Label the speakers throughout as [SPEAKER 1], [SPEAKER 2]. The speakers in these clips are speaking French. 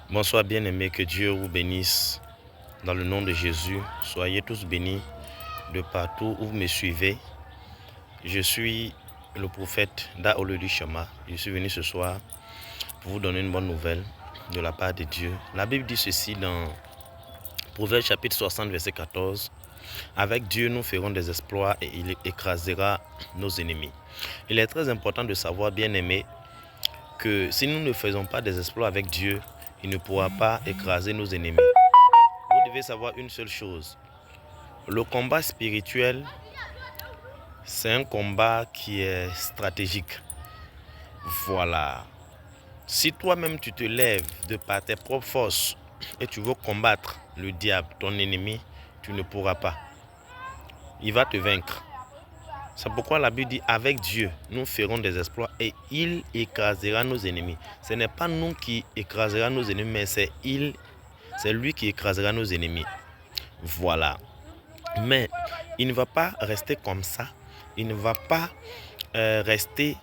[SPEAKER 1] Bonsoir bien-aimés, que Dieu vous bénisse. Dans le nom de Jésus, soyez tous bénis de partout où vous me suivez. Je suis le prophète Daolodi Shama. Je suis venu ce soir pour vous donner une bonne nouvelle de la part de Dieu. La Bible dit ceci dans Proverbe chapitre 60 verset 14. Avec Dieu, nous ferons des exploits et il écrasera nos ennemis. Il est très important de savoir, bien-aimés, que si nous ne faisons pas des exploits avec Dieu, il ne pourra pas écraser nos ennemis. Vous devez savoir une seule chose. Le combat spirituel, c'est un combat qui est stratégique. Voilà. Si toi-même tu te lèves de par tes propres forces et tu veux combattre le diable, ton ennemi, tu ne pourras pas. Il va te vaincre. C'est pourquoi la Bible dit, avec Dieu, nous ferons des exploits et il écrasera nos ennemis. Ce n'est pas nous qui écrasera nos ennemis, mais c'est lui qui écrasera nos ennemis. Voilà. Mais il ne va pas rester comme ça. Il ne va pas rester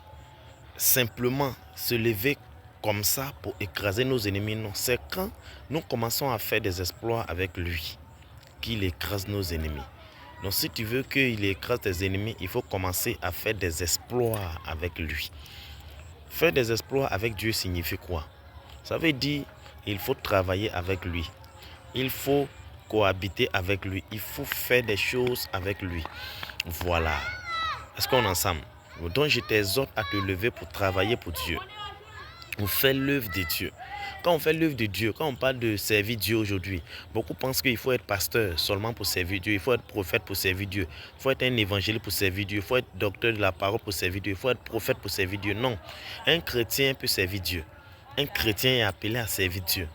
[SPEAKER 1] simplement se lever comme ça pour écraser nos ennemis. Non, c'est quand nous commençons à faire des exploits avec lui qu'il écrase nos ennemis. Donc si tu veux qu'il écrase tes ennemis, il faut commencer à faire des exploits avec lui. Faire des exploits avec Dieu signifie quoi? Ça veut dire qu'il faut travailler avec lui. Il faut cohabiter avec lui. Il faut faire des choses avec lui. Voilà. Est-ce qu'on est ensemble? Donc je t'exhorte à te lever pour travailler pour Dieu. On fait l'œuvre de Dieu. Quand on fait l'œuvre de Dieu, quand on parle de servir Dieu aujourd'hui, beaucoup pensent qu'il faut être pasteur seulement pour servir Dieu. Il faut être prophète pour servir Dieu. Il faut être un évangéliste pour servir Dieu. Il faut être docteur de la parole pour servir Dieu. Il faut être prophète pour servir Dieu. Non. Un chrétien peut servir Dieu. Un chrétien est appelé à servir Dieu.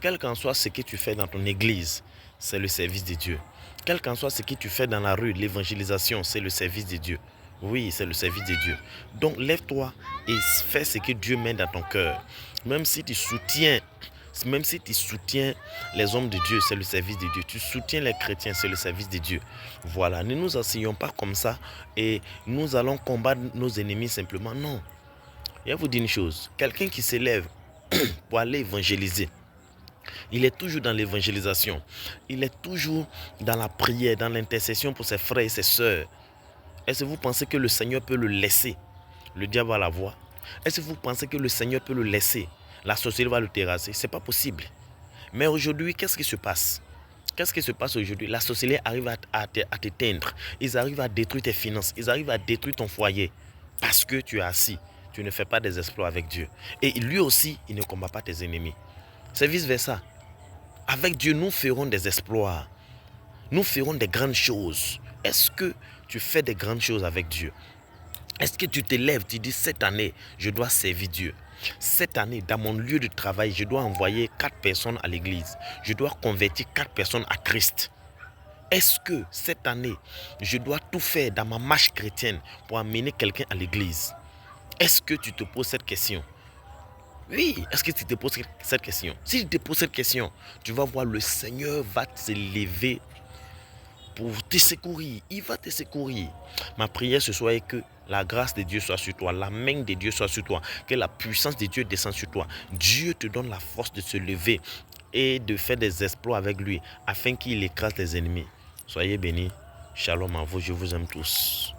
[SPEAKER 1] Quel qu'en soit ce que tu fais dans ton église, c'est le service de Dieu. Quel qu'en soit ce que tu fais dans la rue, l'évangélisation, c'est le service de Dieu. Oui, c'est le service de Dieu. Donc, lève-toi et fais ce que Dieu met dans ton cœur. Même si tu soutiens les hommes de Dieu, c'est le service de Dieu. Tu soutiens les chrétiens, c'est le service de Dieu. Voilà, ne nous asseyons pas comme ça et nous allons combattre nos ennemis simplement. Non. Je vais vous dire une chose. Quelqu'un qui s'élève pour aller évangéliser, il est toujours dans l'évangélisation. Il est toujours dans la prière, dans l'intercession pour ses frères et ses sœurs. Est-ce que vous pensez que le Seigneur peut le laisser? Le diable va la voir. Est-ce que vous pensez que le Seigneur peut le laisser? La sorcellerie va le terrasser? Ce n'est pas possible. Mais aujourd'hui, qu'est-ce qui se passe? Qu'est-ce qui se passe aujourd'hui? La sorcellerie arrive à t'éteindre. Ils arrivent à détruire tes finances. Ils arrivent à détruire ton foyer. Parce que tu es assis. Tu ne fais pas des exploits avec Dieu. Et lui aussi, il ne combat pas tes ennemis. C'est vice-versa. Avec Dieu, nous ferons des exploits. Nous ferons des grandes choses. Est-ce que tu fais des grandes choses avec Dieu? Est-ce que tu te lèves, tu dis cette année, je dois servir Dieu. Cette année, dans mon lieu de travail, je dois envoyer 4 personnes à l'église. Je dois convertir 4 personnes à Christ. Est-ce que cette année, je dois tout faire dans ma marche chrétienne pour amener quelqu'un à l'église? Est-ce que tu te poses cette question? Oui, est-ce que tu te poses cette question? Si tu te poses cette question, tu vas voir le Seigneur va te lever pour te secourir. Il va te secourir. Ma prière ce soir est que la grâce de Dieu soit sur toi, la main de Dieu soit sur toi, que la puissance de Dieu descende sur toi. Dieu te donne la force de se lever et de faire des exploits avec lui afin qu'il écrase les ennemis. Soyez bénis. Shalom à vous, je vous aime tous.